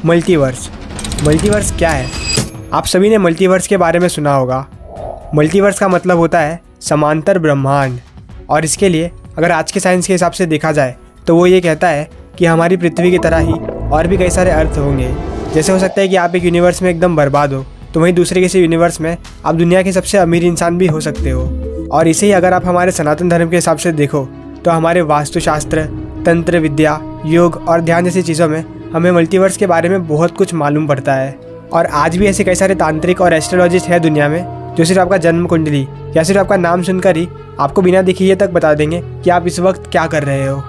Multiverse. Multiverse क्या है? आप सभी ने मल्टीवर्स के बारे में सुना होगा। मल्टीवर्स का मतलब होता है समांतर ब्रह्मांड। और इसके लिए अगर आज के साइंस के हिसाब से देखा जाए तो वो ये कहता है कि हमारी पृथ्वी की तरह ही और भी कई सारे अर्थ होंगे। जैसे हो सकता है कि आप एक यूनिवर्स में एकदम बर्बाद हो तो वहीं दूसरे किसी यूनिवर्स में आप दुनिया के सबसे अमीर इंसान भी हो सकते हो। और इसे ही अगर आप हमारे सनातन धर्म के हिसाब से देखो तो हमारे वास्तुशास्त्र, तंत्र विद्या, योग और ध्यान जैसी चीज़ों में हमें मल्टीवर्स के बारे में बहुत कुछ मालूम पड़ता है। और आज भी ऐसे कई सारे तांत्रिक और एस्ट्रोलॉजिस्ट हैं दुनिया में जो सिर्फ आपका जन्म कुंडली या सिर्फ आपका नाम सुनकर ही आपको बिना दिखे ये तक बता देंगे कि आप इस वक्त क्या कर रहे हो।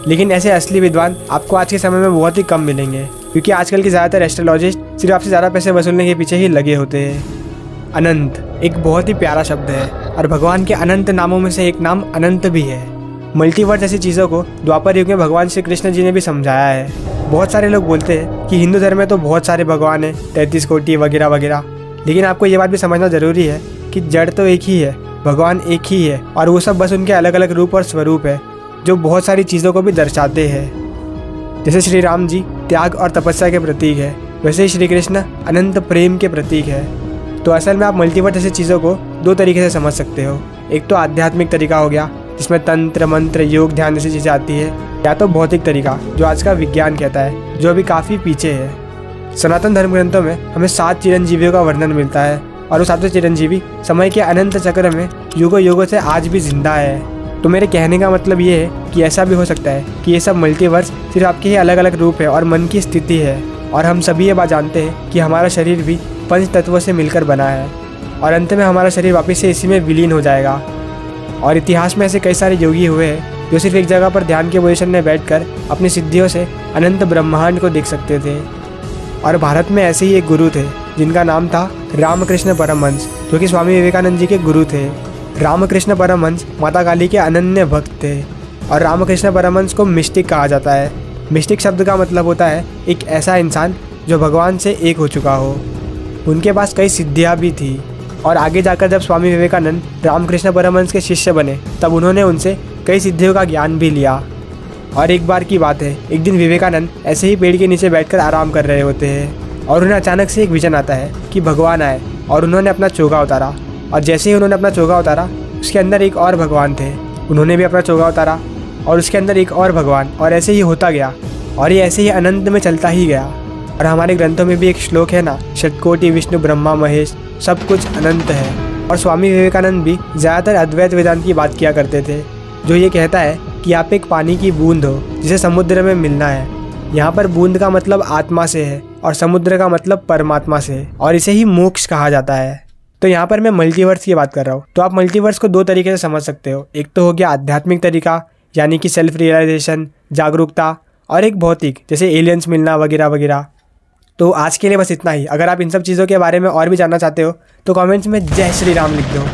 लेकिन ऐसे असली विद्वान आपको आज के समय में बहुत ही कम मिलेंगे, क्योंकि आजकल के ज़्यादातर एस्ट्रोलॉजिस्ट सिर्फ आपसे ज़्यादा पैसे वसूलने के पीछे ही लगे होते हैं। अनंत एक बहुत ही प्यारा शब्द है और भगवान के अनंत नामों में से एक नाम अनंत भी है। मल्टीवर्स जैसी चीज़ों को द्वापर युग में भगवान श्री कृष्ण जी ने भी समझाया है। बहुत सारे लोग बोलते हैं कि हिंदू धर्म में तो बहुत सारे भगवान हैं, 33 कोटि वगैरह वगैरह, लेकिन आपको ये बात भी समझना ज़रूरी है कि जड़ तो एक ही है, भगवान एक ही है और वो सब बस उनके अलग अलग रूप और स्वरूप है जो बहुत सारी चीज़ों को भी दर्शाते हैं। जैसे श्री राम जी त्याग और तपस्या के प्रतीक है, वैसे ही श्री कृष्ण अनंत प्रेम के प्रतीक है। तो असल में आप मल्टीवर्स जैसी चीज़ों को दो तरीके से समझ सकते हो। एक तो आध्यात्मिक तरीका हो गया जिसमें तंत्र मंत्र योग ध्यान जैसी चीज़ें आती है, या तो भौतिक तरीका जो आज का विज्ञान कहता है, जो अभी काफ़ी पीछे है। सनातन धर्म ग्रंथों में हमें 7 चिरंजीवियों का वर्णन मिलता है और वो 7वें चिरंजीवी समय के अनंत चक्र में युगों युगों से आज भी जिंदा है। तो मेरे कहने का मतलब ये है कि ऐसा भी हो सकता है कि ये सब मल्टीवर्स सिर्फ आपके ही अलग अलग रूप है और मन की स्थिति है। और हम सभी ये बात जानते हैं कि हमारा शरीर भी 5 तत्वों से मिलकर बना है और अंत में हमारा शरीर वापस से इसी में विलीन हो जाएगा। और इतिहास में ऐसे कई सारे योगी हुए हैं जो सिर्फ एक जगह पर ध्यान के पोजीशन में बैठकर अपनी सिद्धियों से अनंत ब्रह्मांड को देख सकते थे। और भारत में ऐसे ही एक गुरु थे जिनका नाम था रामकृष्ण परमहंस, जो कि स्वामी विवेकानंद जी के गुरु थे। रामकृष्ण परमहंस माता काली के अनन्य भक्त थे और रामकृष्ण परमहंस को मिस्टिक कहा जाता है। मिस्टिक शब्द का मतलब होता है एक ऐसा इंसान जो भगवान से एक हो चुका हो। उनके पास कई सिद्धियाँ भी थी और आगे जाकर जब स्वामी विवेकानंद रामकृष्ण परमहंस के शिष्य बने तब उन्होंने उनसे कई सिद्धियों का ज्ञान भी लिया। और एक बार की बात है, एक दिन विवेकानंद ऐसे ही पेड़ के नीचे बैठकर आराम कर रहे होते हैं और उन्हें अचानक से एक विजन आता है कि भगवान आए और उन्होंने अपना चोगा उतारा। और जैसे ही उन्होंने अपना चोगा उतारा उसके अंदर एक और भगवान थे, उन्होंने भी अपना चोगा उतारा और उसके अंदर एक और भगवान, और ऐसे ही होता गया और ये ऐसे ही अनंत में चलता ही गया। और हमारे ग्रंथों में भी एक श्लोक है ना, षट्कोटि विष्णु ब्रह्मा महेश सब कुछ अनंत है। और स्वामी विवेकानंद भी ज़्यादातर अद्वैत वेदांत की बात किया करते थे, जो ये कहता है कि आप एक पानी की बूंद हो जिसे समुद्र में मिलना है। यहाँ पर बूंद का मतलब आत्मा से है और समुद्र का मतलब परमात्मा से है और इसे ही मोक्ष कहा जाता है। तो यहाँ पर मैं मल्टीवर्स की बात कर रहा हूँ। तो आप मल्टीवर्स को 2 तरीके से समझ सकते हो। एक तो हो गया आध्यात्मिक तरीका, यानी कि सेल्फ रियलाइजेशन, जागरूकता, और एक भौतिक जैसे एलियंस मिलना वगैरह वगैरह। तो आज के लिए बस इतना ही। अगर आप इन सब चीज़ों के बारे में और भी जानना चाहते हो तो कमेंट्स में जय श्री राम लिख दो।